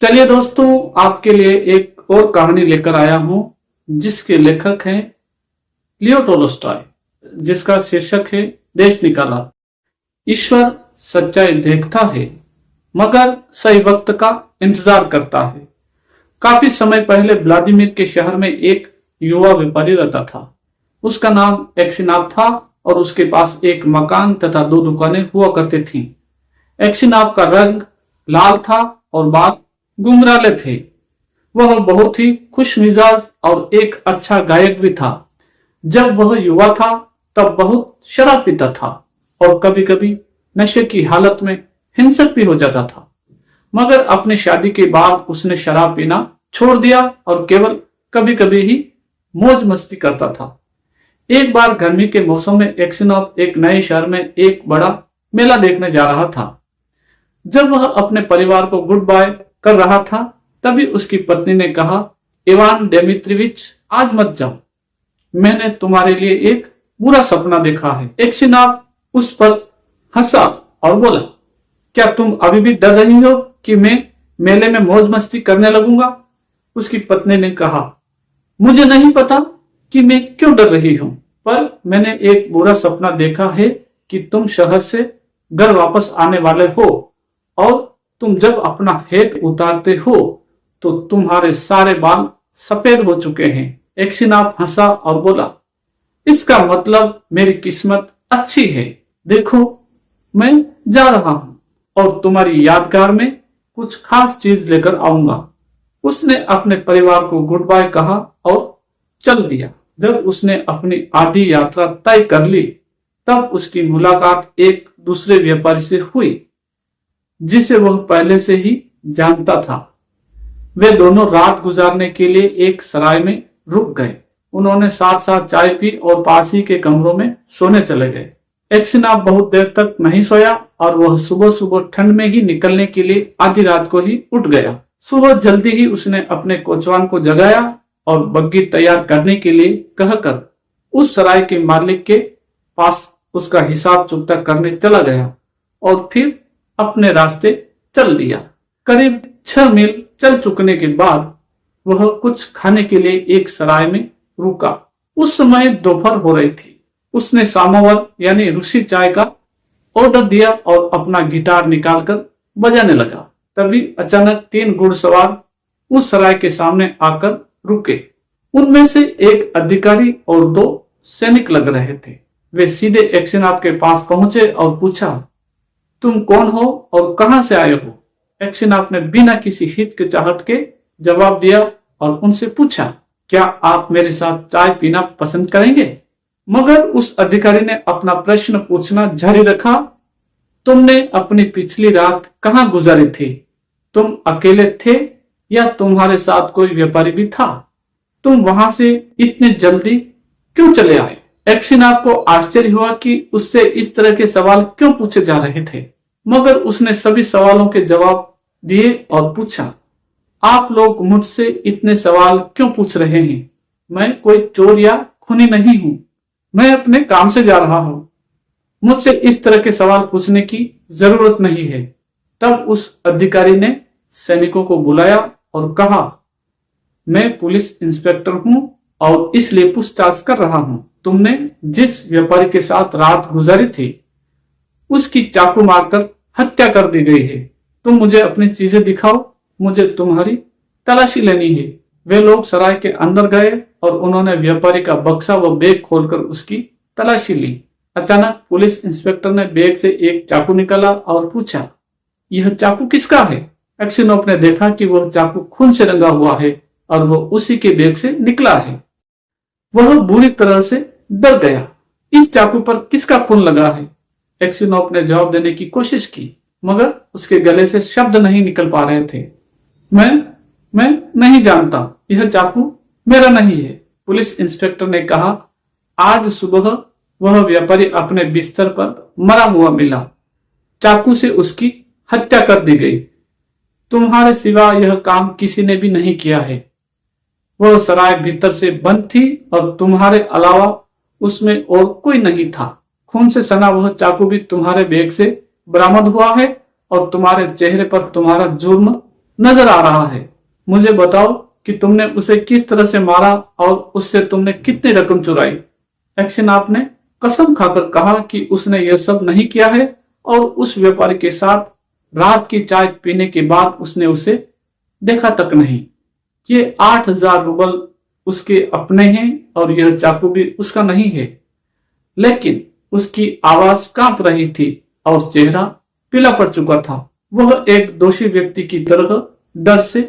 चलिए दोस्तों, आपके लिए एक और कहानी लेकर आया हूं जिसके लेखक हैं लियो टोल्स्टॉय, जिसका शीर्षक है देश निकाला। ईश्वर सच्चाई देखता है मगर सही वक्त का इंतजार करता है। काफी समय पहले व्लादिमीर के शहर में एक युवा व्यापारी रहता था। उसका नाम एक्सिनाप था और उसके पास एक मकान तथा 2 दुकानें हुआ करती थीं। एक्सिनाप का रंग लाल था और बाल गुंगराले थे। वह बहुत ही खुश मिजाज और एक अच्छा गायक भी था। जब वह युवा था तब बहुत शराब पीता था और कभी कभी नशे की हालत में हिंसक भी हो जाता था। मगर अपनी शादी के बाद उसने शराब पीना छोड़ दिया और केवल कभी कभी ही मौज मस्ती करता था। एक बार गर्मी के मौसम में एक्सिनॉप एक नए शहर में एक बड़ा मेला देखने जा रहा था। जब वह अपने परिवार को गुड बाय कर रहा था तभी उसकी पत्नी ने कहा, इवान डेमित्रिविच, आज मत जाओ, मैंने तुम्हारे लिए एक बुरा सपना देखा है। एक्सिनॉप उस पर हंसा और बोला, क्या तुम अभी भी डर रही हो कि मैं मेले में मौज मस्ती करने लगूंगा? उसकी पत्नी ने कहा, मुझे नहीं पता कि मैं क्यों डर रही हूं, पर मैंने एक बुरा सपना देखा है कि तुम शहर से घर वापस आने वाले हो और तुम जब अपना हेट उतारते हो तो तुम्हारे सारे बाल सफेद हो चुके हैं। एक्सिनॉप हंसा और बोला, इसका मतलब मेरी किस्मत अच्छी है। देखो, मैं जा रहा हूं और तुम्हारी यादगार में कुछ खास चीज लेकर आऊंगा। उसने अपने परिवार को गुड बाय कहा और चल दिया। जब उसने अपनी आधी यात्रा तय कर ली तब उसकी मुलाकात एक दूसरे व्यापारी से हुई जिसे वह पहले से ही जानता था। वे दोनों रात गुजारने के लिए एक सराय में रुक गए। उन्होंने साथ साथ चाय पी और पास ही के कमरों में सोने चले गए। एक्सिनॉप बहुत देर तक नहीं सोया और वह सुबह सुबह ठंड में ही निकलने के लिए आधी रात को ही उठ गया। सुबह जल्दी ही उसने अपने कोचवान को जगाया और बग्गी तैयार करने के लिए कहकर उस सराय के मालिक के पास उसका हिसाब चुकता करने चला गया और फिर अपने रास्ते चल दिया। करीब 6 मील चल चुकने के बाद वह कुछ खाने के लिए एक सराय में रुका। उस समय दोपहर हो रही थी। उसने सामोवर यानी रूसी चाय का ऑर्डर दिया और अपना गिटार निकालकर बजाने लगा। तभी अचानक 3 घुड़सवार उस सराय के सामने आकर रुके। उनमें से एक अधिकारी और 2 सैनिक लग रहे थे। वे सीधे एक्सिनॉप के पास पहुंचे और पूछा, तुम कौन हो और कहां से आए हो? एक्सिनॉप ने बिना किसी हिचकिचाहट के जवाब दिया और उनसे पूछा, क्या आप मेरे साथ चाय पीना पसंद करेंगे? मगर उस अधिकारी ने अपना प्रश्न पूछना जारी रखा, तुमने अपनी पिछली रात कहां गुजारी थी? तुम अकेले थे या तुम्हारे साथ कोई व्यापारी भी था? तुम वहां से इतने जल्दी क्यों चले आए? एक्सिनॉप को आश्चर्य हुआ कि उससे इस तरह के सवाल क्यों पूछे जा रहे थे, मगर उसने सभी सवालों के जवाब दिए और पूछा, आप लोग मुझसे इतने सवाल क्यों पूछ रहे हैं? मैं कोई चोर या खूनी नहीं हूं। मैं अपने काम से जा रहा हूं। मुझसे इस तरह के सवाल पूछने की जरूरत नहीं है। तब उस अधिकारी ने सैनिकों को बुलाया और कहा, मैं पुलिस इंस्पेक्टर हूं और इसलिए पूछताछ कर रहा हूं। तुमने जिस व्यापारी के साथ रात गुजारी थी उसकी चाकू मारकर हत्या कर दी गई है। तुम मुझे अपनी चीजें दिखाओ, मुझे तुम्हारी तलाशी लेनी है। वे लोग सराय के अंदर गए और उन्होंने व्यापारी का बक्सा व बैग खोलकर उसकी तलाशी ली। अचानक पुलिस इंस्पेक्टर ने बैग से एक चाकू निकाला और पूछा, यह चाकू किसका है? एक्सिनॉप ने देखा कि वह चाकू खून से रंगा हुआ है और वह उसी के बैग से निकला है। वह बुरी तरह से डर गया। इस चाकू पर किसका खून लगा है? एक्सिनॉप ने जवाब देने की कोशिश की मगर उसके गले से शब्द नहीं निकल पा रहे थे। मैं नहीं जानता, यह चाकू मेरा नहीं है। पुलिस इंस्पेक्टर ने कहा, आज सुबह वह व्यापारी अपने बिस्तर पर मरा हुआ मिला। चाकू से उसकी हत्या कर दी गई। तुम्हारे सिवा यह काम किसी ने भी नहीं किया है। वह सराय भीतर से बंद थी और तुम्हारे अलावा उसमें और कोई नहीं था। खून से सना वह चाकू भी तुम्हारे बैग से बरामद हुआ है और तुम्हारे चेहरे पर तुम्हारा जुर्म नजर आ रहा है। मुझे बताओ कि तुमने उसे किस तरह से मारा और उससे तुमने कितनी रकम चुराई। एक्शनाप ने कसम खाकर कहा कि उसने यह सब नहीं किया है और उस व्यापारी के साथ रात की चाय पीने के बाद उसने उसे देखा तक नहीं। ये 8,000 रूबल उसके अपने हैं और यह चाकू भी उसका नहीं है। लेकिन उसकी आवाज कांप रही थी और चेहरा पीला पड़ चुका था। वह एक दोषी व्यक्ति की तरह डर से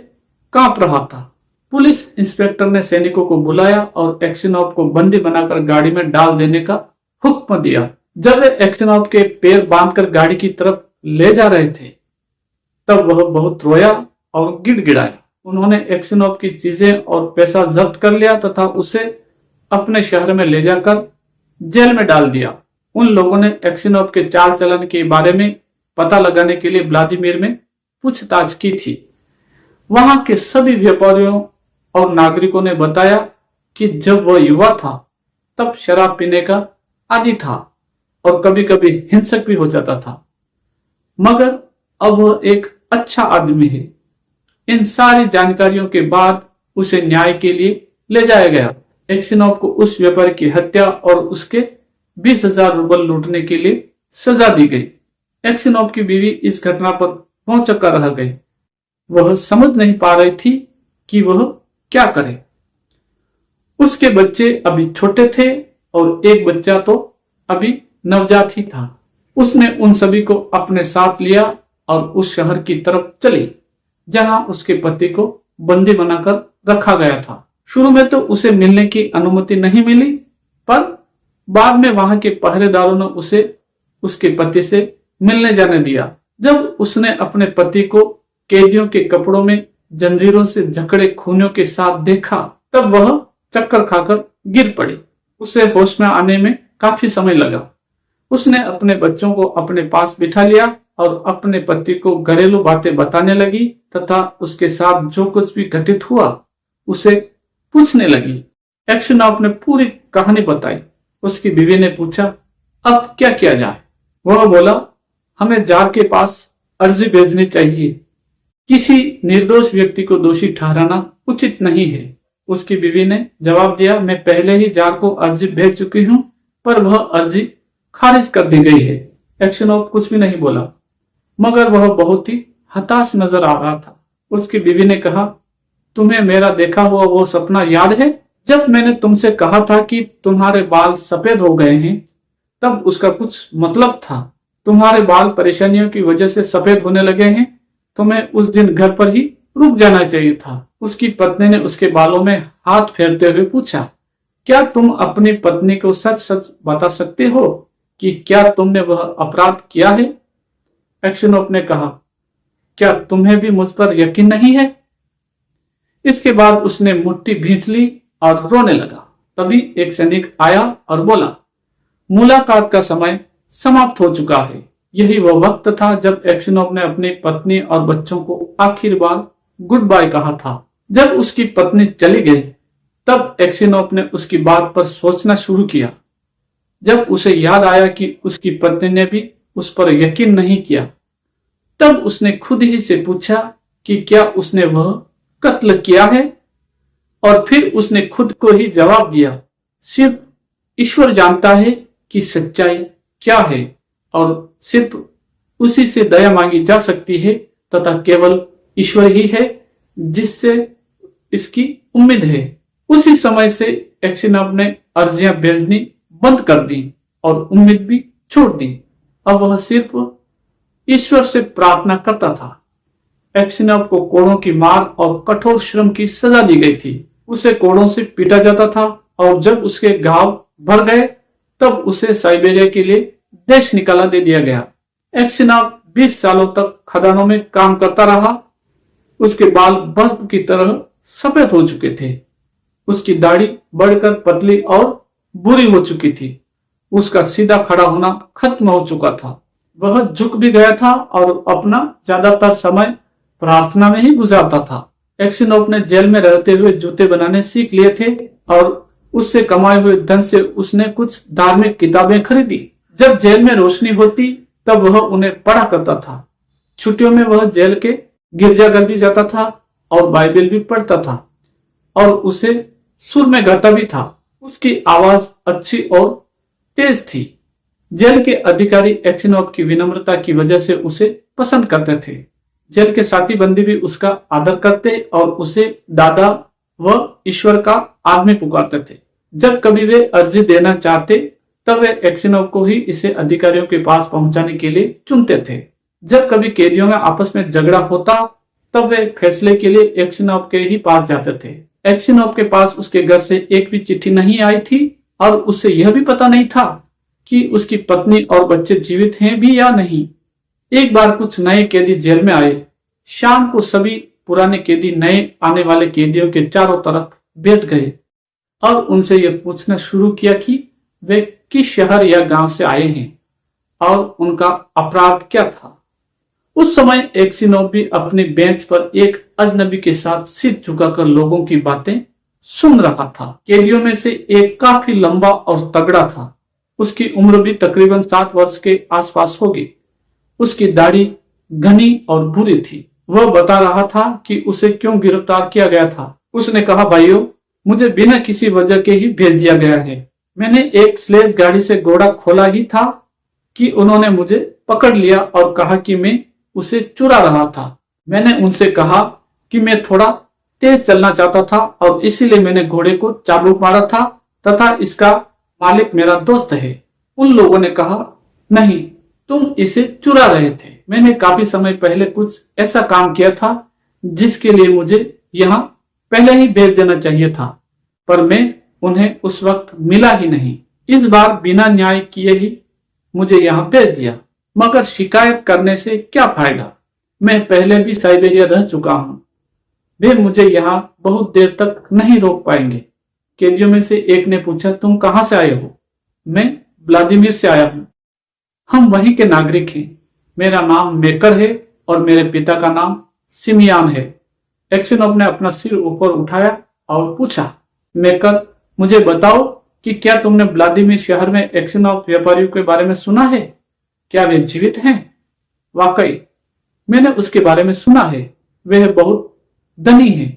कांप रहा था। पुलिस इंस्पेक्टर ने सैनिकों को बुलाया और एक्शनॉफ को बंदी बनाकर गाड़ी में डाल देने का हुक्म दिया। जब वे एक्शनॉफ के पैर बांधकर गाड़ी की तरफ ले जा रहे थे तब वह बहुत रोया और गिड़गिड़ाया। उन्होंने एक्शनॉफ की चीजें और पैसा जब्त कर लिया तथा उसे अपने शहर में ले जाकर जेल में डाल दिया। उन लोगों ने एक्शनॉफ के चाल चलन के बारे में पता लगाने के लिए व्लादिमीर में पूछताछ की थी। वहां के सभी व्यापारियों और नागरिकों ने बताया कि जब वह युवा था तब शराब पीने का आदी था और कभी कभी हिंसक भी हो जाता था, मगर अब वह एक अच्छा आदमी है। इन सारी जानकारियों के बाद उसे न्याय के लिए ले जाया गया। एक्शनॉफ को उस व्यापारी की हत्या और उसके 20,000 रूबल लूटने के लिए सजा दी गई। एक्शनॉफ की बीवी इस घटना पर भौंचक्का रह गई। वह समझ नहीं पा रही थी कि वह क्या करे। उसके बच्चे अभी छोटे थे और एक बच्चा तो अभी नवजात ही था। उसने उन सभी को अपने साथ लिया और उस शहर की तरफ चली जहां उसके पति को बंदी बनाकर रखा गया था। शुरू में तो उसे मिलने की अनुमति नहीं मिली, पर बाद में वहां के पहरेदारों ने उसे उसके पति से मिलने जाने दिया। जब उसने अपने पति को कैदियों के कपड़ों में जंजीरों से जकड़े खूनियों के साथ देखा तब वह चक्कर खाकर गिर पड़ी। उसे होश में आने में काफी समय लगा। उसने अपने बच्चों को अपने पास बिठा लिया और अपने पति को घरेलू बातें बताने लगी तथा उसके साथ जो कुछ भी घटित हुआ उसे पूछने लगी। एक्शनॉफ ने पूरी कहानी बताई। उसकी बीवी ने पूछा, अब क्या किया जाए? वह बोला, हमें जार के पास अर्जी भेजनी चाहिए। किसी निर्दोष व्यक्ति को दोषी ठहराना उचित नहीं है। उसकी बीवी ने जवाब दिया, मैं पहले ही जार को अर्जी भेज चुकी हूं, पर वह अर्जी खारिज कर दी गई है। एक्शनॉफ कुछ भी नहीं बोला, मगर वह बहुत ही हताश नजर आ रहा था। उसकी बीवी ने कहा, तुम्हें मेरा देखा हुआ वो सपना याद है जब मैंने तुमसे कहा था कि तुम्हारे बाल सफेद हो गए हैं? तब उसका कुछ मतलब था। तुम्हारे बाल परेशानियों की वजह से सफेद होने लगे हैं। तुम्हें उस दिन घर पर ही रुक जाना चाहिए था। उसकी पत्नी ने उसके बालों में हाथ फेरते हुए पूछा, क्या तुम अपनी पत्नी को सच सच बता सकते हो कि क्या तुमने वह अपराध किया है? एक्शनॉफ ने कहा, क्या तुम्हें भी मुझ पर यकीन नहीं है? इसके बाद उसने मुट्ठी भींच ली और रोने लगा। तभी एक सैनिक आया और बोला, मुलाकात का समय समाप्त हो चुका है। यही वह वक्त था जब एक्शनॉफ ने अपनी पत्नी और बच्चों को आखिर बार गुड बाय कहा था। जब उसकी पत्नी चली गई तब एक्शनॉफ ने उसकी बात पर सोचना शुरू किया। जब उसे याद आया कि उसकी पत्नी ने भी उस पर यकीन नहीं किया, तब उसने खुद ही से पूछा कि क्या उसने वह कत्ल किया है, और फिर उसने खुद को ही जवाब दिया, सिर्फ ईश्वर जानता है कि सच्चाई क्या है और सिर्फ उसी से दया मांगी जा सकती है तथा केवल ईश्वर ही है जिससे इसकी उम्मीद है। उसी समय से एक्शनॉफ ने अर्जियां भेजनी बंद कर दी और उम्मीद भी छोड़ दी। अब वह सिर्फ ईश्वर से प्रार्थना करता था। एक्शनॉफ को कोड़ों की मार और कठोर श्रम की सजा दी गई थी। उसे कोड़ों से पीटा जाता था और जब उसके घाव भर गए तब उसे साइबेरिया के लिए देश निकाला दे दिया गया। एक्शनॉफ 20 सालों तक खदानों में काम करता रहा। उसके बाल बर्फ की तरह सफेद हो चुके थे। उसकी दाढ़ी बढ़कर पतली और बुरी हो चुकी थी। उसका सीधा खड़ा होना खत्म हो चुका था। वह झुक भी गया था और अपना ज्यादातर समय प्रार्थना में ही गुजारता था। एक्शनॉफ ने जेल में रहते हुए जूते बनाने सीख लिए थे और उससे कमाए हुए धन से उसने कुछ धार्मिक किताबें खरीदी। जब जेल में रोशनी होती तब वह उन्हें पढ़ा करता था। छुट्टियों में वह जेल के गिरजाघर भी जाता था और बाइबल भी पढ़ता था और उसे सुर में गाता भी था। उसकी आवाज अच्छी और तेज थी। जेल के अधिकारी एक्सिनोव की विनम्रता की वजह से उसे पसंद करते थे। जेल के साथी बंदी भी उसका आदर करते और उसे दादा व ईश्वर का आदमी पुकारते थे। जब कभी वे अर्जी देना चाहते तब वे एक्सिनोव को ही इसे अधिकारियों के पास पहुंचाने के लिए चुनते थे। जब कभी कैदियों में आपस में झगड़ा होता तब वे फैसले के लिए एक्सिनोव के ही पास जाते थे। एक्सिनोव के पास उसके घर से एक भी चिट्ठी नहीं आई थी और उसे यह भी पता नहीं था कि उसकी पत्नी और बच्चे जीवित हैं भी या नहीं। एक बार कुछ नए कैदी जेल में आए। शाम को सभी पुराने कैदी नए आने वाले कैदियों के चारों तरफ बैठ गए और उनसे यह पूछना शुरू किया कि वे किस शहर या गांव से आए हैं और उनका अपराध क्या था। उस समय एक्सिनोव भी अपनी बेंच पर एक अजनबी के साथ सिर झुकाकर लोगों की बातें सुन रहा था। कैदियों में से एक काफी लंबा और तगड़ा था। उसकी उम्र भी तकरीबन 7 वर्ष के आसपास होगी। उसकी दाढ़ी घनी और बुरी थी। वह बता रहा था कि उसे क्यों गिरफ्तार किया गया था। उसने कहा, भाइयों, मुझे बिना किसी वजह के ही भेज दिया गया है। मैंने एक स्लेज गाड़ी से घोड़ा खोला ही था कि उन्होंने मुझे पकड़ लिया और कहा कि मैं उसे चुरा रहा था। मैंने उनसे कहा कि मैं थोड़ा तेज चलना चाहता था और इसीलिए मैंने घोड़े को चाबुक मारा था तथा इसका मालिक मेरा दोस्त है। उन लोगों ने कहा, नहीं, तुम इसे चुरा रहे थे। मैंने काफी समय पहले कुछ ऐसा काम किया था जिसके लिए मुझे यहाँ पहले ही भेज देना चाहिए था, पर मैं उन्हें उस वक्त मिला ही नहीं। इस बार बिना न्याय किए ही मुझे यहाँ भेज दिया, मगर शिकायत करने से क्या फायदा। मैं पहले भी साइबेरिया रह चुका हूँ। वे मुझे यहाँ बहुत देर तक नहीं रोक पाएंगे। कैदियों में से एक ने पूछा, तुम कहाँ से आए हो? मैं व्लादिमीर से आया हूँ। हम वहीं के नागरिक हैं। मेरा नाम मेकर है और मेरे पिता का नाम सिमियान है। एक्सिनोव ने अपना सिर ऊपर उठाया और पूछा, मेकर, मुझे बताओ कि क्या तुमने व्लादिमीर शहर में एक्सिनोव व्यापारियों के बारे में सुना है? क्या वे जीवित हैं? वाकई मैंने उसके बारे में सुना है। वे बहुत धनी हैं।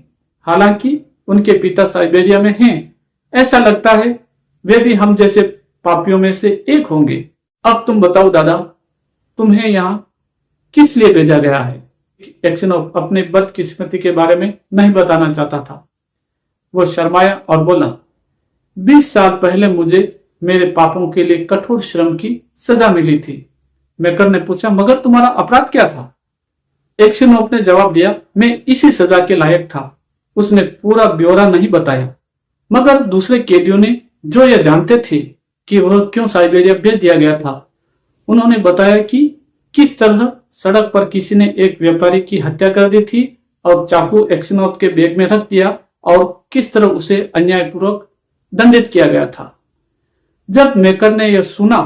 हालांकि उनके पिता साइबेरिया में हैं। ऐसा लगता है वे भी हम जैसे पापियों में से एक होंगे। अब तुम बताओ दादा, तुम्हें यहाँ किस लिए भेजा गया है? एक्सिनोव अपनी बदकिस्मती के बारे में नहीं बताना चाहता था। वो शर्माया और बोला, 20 साल पहले मुझे मेरे पापों के लिए कठोर श्रम की सजा मिली थी। मेकर ने पूछा, मगर तुम्हारा अपराध क्या था? एक्सिनोव ने जवाब दिया, मैं इसी सजा के लायक था। उसने पूरा ब्यौरा नहीं बताया, मगर दूसरे कैदियों ने, जो यह जानते थे कि वह क्यों साइबेरिया भेज दिया गया था, उन्होंने बताया कि किस तरह सड़क पर किसी ने एक व्यापारी की हत्या कर दी थी और चाकू एक्सिनोव के बैग में रख दिया और किस तरह उसे अन्यायपूर्वक दंडित किया गया था। जब मेकर ने यह सुना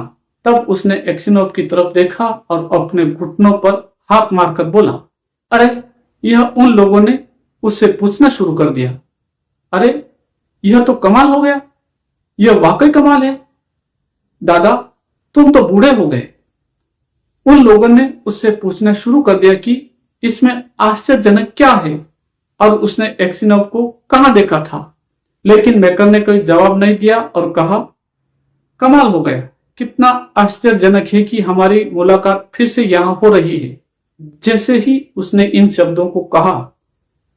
तब उसने एक्सिनोव की तरफ देखा और अपने घुटनों पर हाथ मारकर बोला, अरे, यह उन लोगों ने उससे पूछना शुरू कर दिया। अरे, यह तो कमाल हो गया। यह वाकई कमाल है। दादा, तुम तो बूढ़े हो गए। उन लोगों ने उससे पूछना शुरू कर दिया कि इसमें आश्चर्यजनक क्या है और उसने एक्सिनोव को कहां देखा था। लेकिन मेकर ने कोई जवाब नहीं दिया और कहा, कमाल हो गया। कितना आश्चर्यजनक है कि हमारी मुलाकात फिर से यहां हो रही है। जैसे ही उसने इन शब्दों को कहा,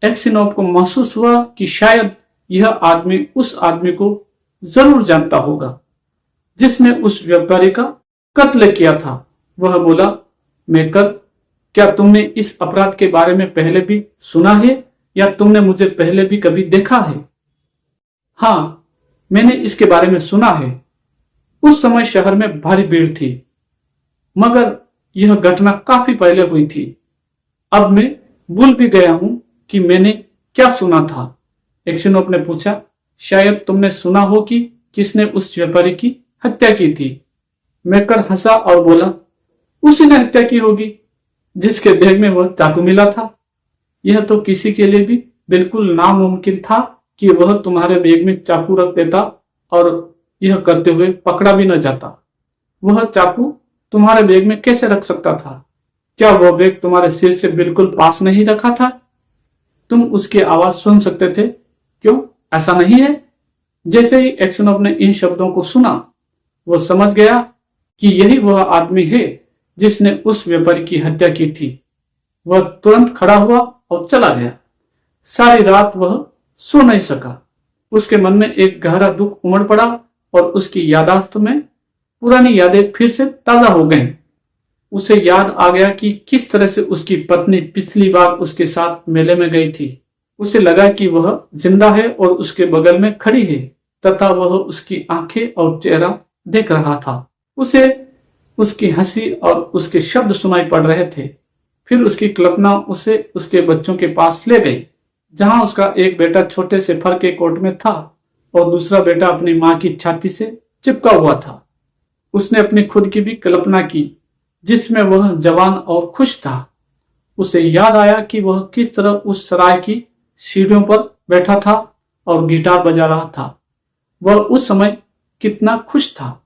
एक्सिनोव को महसूस हुआ कि शायद यह आदमी उस आदमी को जरूर जानता होगा जिसने उस व्यापारी का कत्ल किया था। वह बोला, मेकर, क्या तुमने इस अपराध के बारे में पहले भी सुना है या तुमने मुझे पहले भी कभी देखा है? हाँ, मैंने इसके बारे में सुना है। उस समय शहर में भारी भीड़ थी, मगर यह घटना काफी पहले हुई थी। अब मैं भूल भी गया हूं कि मैंने क्या सुना था। एक्सिनोव ने पूछा, शायद तुमने सुना हो कि किसने उस व्यापारी की हत्या की थी। मेकर हंसा और बोला, उसी ने हत्या की होगी जिसके बैग में वह चाकू मिला था। यह तो किसी के लिए भी बिल्कुल नामुमकिन था कि वह तुम्हारे बैग में चाकू रख देता और यह करते हुए पकड़ा भी न जाता। वह चाकू तुम्हारे बैग में कैसे रख सकता था? क्या वो बैग तुम्हारे सिर से बिल्कुल पास नहीं रखा था? तुम उसकी आवाज सुन सकते थे, क्यों ऐसा नहीं है? जैसे ही एक्सनोव ने इन शब्दों को सुना, वो समझ गया कि यही वह आदमी है जिसने उस व्यापारी की हत्या की थी। वह तुरंत खड़ा हुआ और चला गया। सारी रात वह सो नहीं सका। उसके मन में एक गहरा दुख उमड़ पड़ा और उसकी यादाश्त में पुरानी यादें फिर से ताजा हो गईं। उसे याद आ गया कि किस तरह से उसकी पत्नी पिछली बार उसके साथ मेले में गई थी। उसे लगा कि वह जिंदा है और उसके बगल में खड़ी है तथा वह उसकी आंखें और चेहरा देख रहा था। उसे उसकी हंसी और उसके शब्द सुनाई पड़ रहे थे। फिर उसकी कल्पना उसे उसके बच्चों के पास ले गई, जहां उसका एक बेटा छोटे से फर के कोट में था और दूसरा बेटा अपनी मां की छाती से चिपका हुआ था। उसने अपनी खुद की भी कल्पना की, जिसमें वह जवान और खुश था। उसे याद आया कि वह किस तरह उस सराय की सीढ़ियों पर बैठा था और गिटार बजा रहा था। वह उस समय कितना खुश था।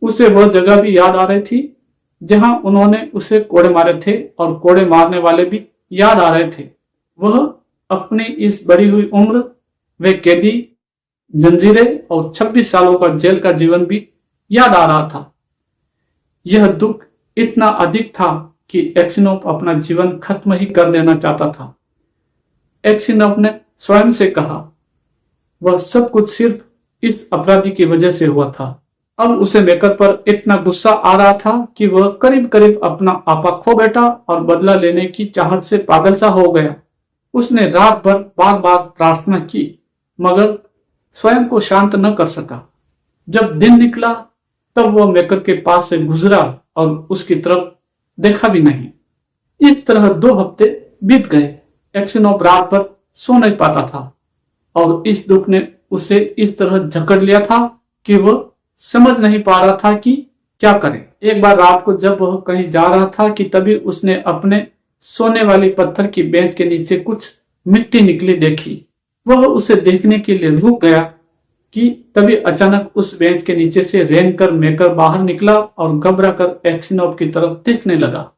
उसे वह जगह भी याद आ रही थी जहां उन्होंने उसे कोड़े मारे थे और कोड़े मारने वाले भी याद आ रहे थे। वह अपनी इस बढ़ी हुई उम्र, वे कैदी, जंजीरें और 26 सालों का जेल का जीवन भी याद आ रहा था। यह दुख इतना अधिक था कि एक्सिनोव अपना जीवन खत्म ही कर देना चाहता था। एक्सिनोव ने स्वयं से कहा, वह सब कुछ सिर्फ इस अपराधी की वजह से हुआ था। अब उसे मेकर पर इतना गुस्सा आ रहा था कि वह करीब करीब अपना आपा खो बैठा और बदला लेने की चाहत से पागल सा हो गया। उसने रात भर बार बार प्रार्थना की, मगर स्वयं को शांत न कर सका। जब दिन निकला तब वह मेकर के पास से गुजरा और उसकी तरफ देखा भी नहीं। इस तरह 2 हफ्ते बीत गए। एक्सिनोव रात भर सो नहीं पाता था और इस दुख ने उसे इस तरह जकड़ लिया था कि वह समझ नहीं पा रहा था कि क्या करे। एक बार रात को जब वह कहीं जा रहा था कि तभी उसने अपने सोने वाली पत्थर की बेंच के नीचे कुछ मिट्टी निकली देखी। वह उसे देखने के लिए रुक गया कि तभी अचानक उस बेंच के नीचे से रेंग कर मेकर बाहर निकला और घबरा कर एक्सिनोव की तरफ देखने लगा।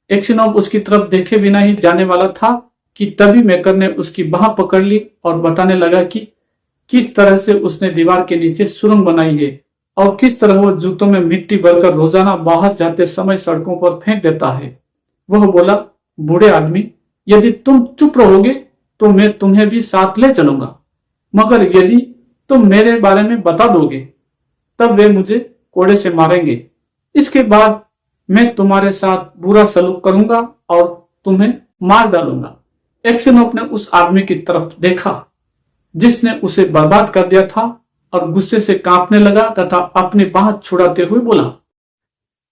एक्सिनोव उसकी तरफ देखे बिना ही जाने वाला था कि तभी मेकर ने उसकी बाह पकड़ ली और बताने लगा कि किस तरह से उसने दीवार के नीचे सुरंग बनाई है और किस तरह वह जूतों में मिट्टी भरकर रोजाना बाहर जाते समय सड़कों पर फेंक देता है। वह बोला, बूढ़े आदमी, यदि तुम चुप रहोगे तो मैं तुम्हें भी साथ ले चलूंगा, मगर यदि तुम मेरे बारे में बता दोगे तब वे मुझे कोड़े से मारेंगे। इसके बाद मैं तुम्हारे साथ बुरा सलूक करूंगा और तुम्हें मार डालूंगा। एक्सिनोव ने उस आदमी की तरफ देखा जिसने उसे बर्बाद कर दिया था और गुस्से से कांपने लगा तथा अपनी बाह छुड़ाते हुए बोला,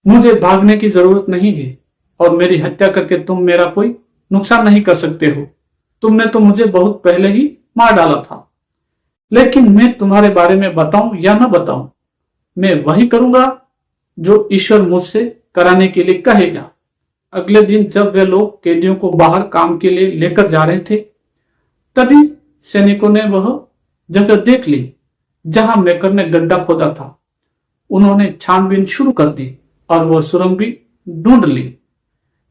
मुझे भागने की जरूरत नहीं है और मेरी हत्या करके तुम मेरा कोई नुकसान नहीं कर सकते हो। तुमने तो मुझे बहुत पहले ही मार डाला था, लेकिन मैं तुम्हारे बारे में बताऊं या न बताऊं, मैं वही करूंगा जो ईश्वर मुझसे कराने के लिए कहेगा। अगले दिन जब वे लोग कैदियों को बाहर काम के लिए लेकर जा रहे थे, तभी सैनिकों ने वह जगह देख ली जहां मेकर ने गड्ढा खोदा था। उन्होंने छानबीन शुरू कर दी और वह सुरंग भी ढूंढ ली।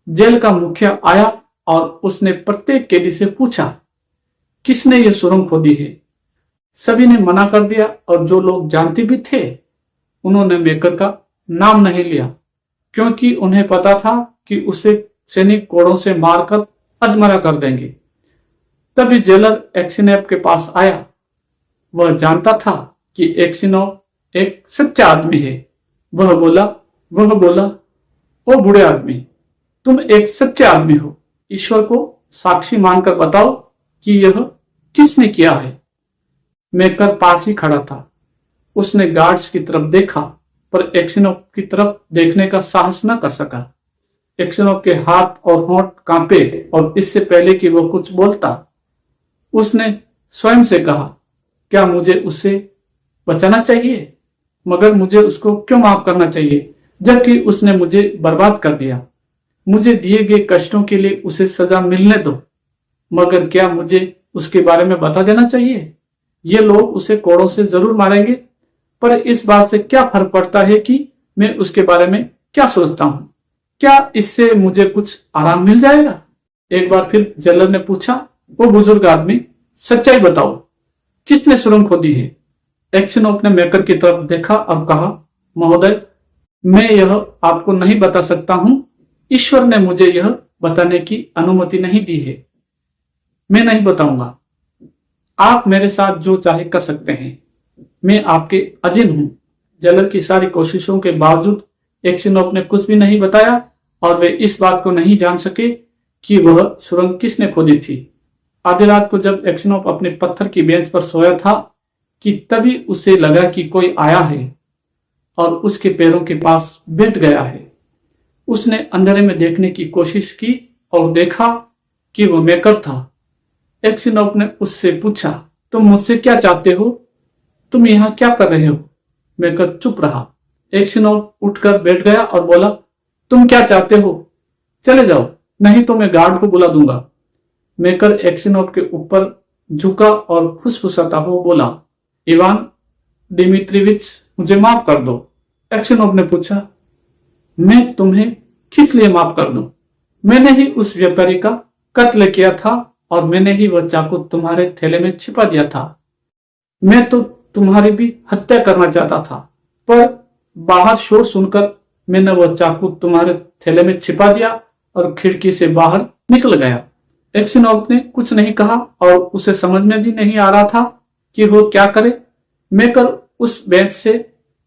जेल का मुखिया आया और उसने प्रत्येक कैदी से पूछा, किसने ये सुरंग खोदी है? सभी ने मना कर दिया और जो लोग जानते भी थे उन्होंने मेकर का नाम नहीं लिया, क्योंकि उन्हें पता था कि उसे सैनिक कोड़ों से मारकर अधमरा कर देंगे। तभी जेलर एक्सिनोव के पास आया। वह जानता था कि एक्सिनोव एक सच्चा आदमी है। वह बोला, ओ बूढ़े आदमी, तुम एक सच्चे आदमी हो। ईश्वर को साक्षी मानकर बताओ कि यह किसने किया है। मेकर पास ही खड़ा था। उसने गार्ड्स की तरफ देखा पर एक्सिनोव की तरफ देखने का साहस न कर सका। एक्सिनोव के हाथ और होंठ कांपे और इससे पहले कि वह कुछ बोलता, उसने स्वयं से कहा, क्या मुझे उसे बचाना चाहिए? मगर मुझे उसको क्यों माफ करना चाहिए जबकि उसने मुझे बर्बाद कर दिया? मुझे दिए गए कष्टों के लिए उसे सजा मिलने दो, मगर क्या मुझे उसके बारे में बता देना चाहिए? ये लोग उसे कोड़ों से जरूर मारेंगे, पर इस बात से क्या फर्क पड़ता है कि मैं उसके बारे में क्या सोचता हूं? क्या इससे मुझे कुछ आराम मिल जाएगा? एक बार फिर जेलर ने पूछा। वो बुजुर्ग आदमी, सच्चाई बताओ, किसने सुरंग खोदी है? एक्सिनोफ ने मेकर की तरफ देखा और कहा, महोदय, मैं यह आपको नहीं बता सकता हूं। ईश्वर ने मुझे यह बताने की अनुमति नहीं दी है। मैं नहीं बताऊंगा। आप मेरे साथ जो चाहे कर सकते हैं। मैं आपके अधीन हूं। जेलर की सारी कोशिशों के बावजूद एक्सिनोफ ने कुछ भी नहीं बताया और वे इस बात को नहीं जान सके कि वह सुरंग किसने खोदी थी। आधी रात को जब एक्सिनोफ अपने पत्थर की बेंच पर सोया था कि तभी उसे लगा कि कोई आया है और उसके पैरों के पास बैठ गया है। उसने अंधेरे में देखने की कोशिश की और देखा कि वह मेकर था। एक्सिनोफ ने उससे पूछा, तुम मुझसे क्या चाहते हो? तुम यहाँ क्या कर रहे हो? मेकर चुप रहा। एक्सिनोफ उठकर बैठ गया और बोला, तुम क्या चाहते हो? चले जाओ, नहीं तो मैं गार्ड को बुला दूंगा। मेकर एक्सिनोफ के ऊपर झुका और फुसफुसाता हुआ बोला, इवान डिमित्रिविच, मुझे माफ कर दो। एक्सिनोफ ने पूछा, मैं तुम्हें किस लिए माफ कर दूं? मैंने ही उस व्यापारी का कत्ल किया था और मैंने ही वह चाकू तुम्हारे थैले में छिपा दिया था। मैं तो तुम्हारी भी हत्या करना चाहता था, पर बाहर शोर सुनकर मैंने वह चाकू तुम्हारे थैले में छिपा दिया और खिड़की से बाहर निकल गया। एक्सिनोफ ने कुछ नहीं कहा और उसे समझ में भी नहीं आ रहा था कि वो क्या करे। मेकर उस बेंच से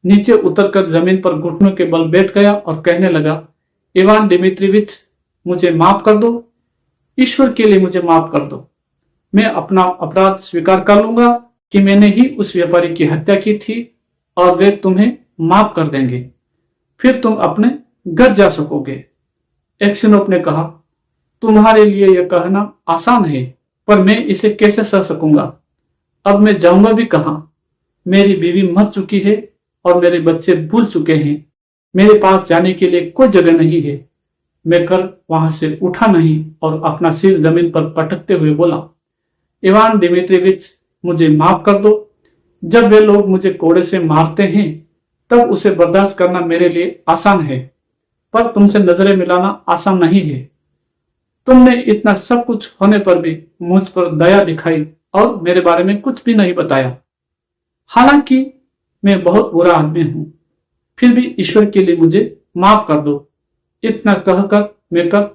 नीचे उतरकर जमीन पर घुटनों के बल बैठ गया और कहने लगा, इवान डिमित्रिविच, मुझे माफ कर दो। ईश्वर के लिए मुझे माफ कर दो। मैं अपना अपराध स्वीकार कर लूंगा कि मैंने ही उस व्यापारी की हत्या की थी और वे तुम्हें माफ कर देंगे। फिर तुम अपने घर जा सकोगे। एक्सिनोफ ने कहा, तुम्हारे लिए यह कहना आसान है, पर मैं इसे कैसे सह सकूंगा? अब मैं जाऊंगा भी कहां? मेरी बीवी मर चुकी है और मेरे बच्चे भूल चुके हैं। मेरे पास जाने के लिए कोई जगह नहीं है। मेकर वहां से उठा नहीं और अपना सिर जमीन पर पटकते हुए बोला, इवान डिमित्रिविच, मुझे माफ कर दो। जब वे लोग मुझे कोड़े से मारते हैं तब उसे बर्दाश्त करना मेरे लिए आसान है, पर तुमसे नजरें मिलाना आसान नहीं है। तुमने इतना सब कुछ होने पर भी मुझ पर दया दिखाई और मेरे बारे में कुछ भी नहीं बताया। हालांकि मैं बहुत बुरा आदमी हूं, फिर भी ईश्वर के लिए मुझे माफ कर दो। इतना कहकर मेकर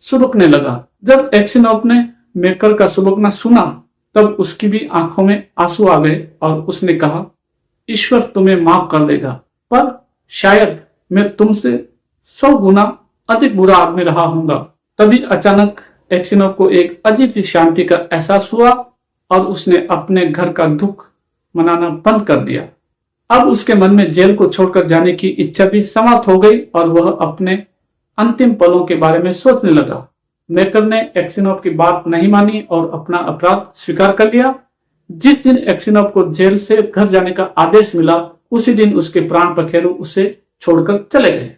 सुबकने लगा। जब एक्सिनोफ ने मेकर का सुबकना सुना तब उसकी भी आंखों में आंसू आ गए और उसने कहा, ईश्वर तुम्हें माफ कर देगा, पर शायद मैं तुमसे 100 गुना अधिक बुरा आदमी रहा हूंगा। तभी अचानक एक्सिनोफ को एक अजीब सी शांति का एहसास हुआ और उसने अपने घर का दुख मनाना बंद कर दिया। अब उसके मन में जेल को छोड़कर जाने की इच्छा भी समाप्त हो गई और वह अपने अंतिम पलों के बारे में सोचने लगा। मेकर ने एक्सिनोफ की बात नहीं मानी और अपना अपराध स्वीकार कर लिया। जिस दिन एक्सिनोफ को जेल से घर जाने का आदेश मिला, उसी दिन उसके प्राण पखेरु उसे छोड़कर चले गए।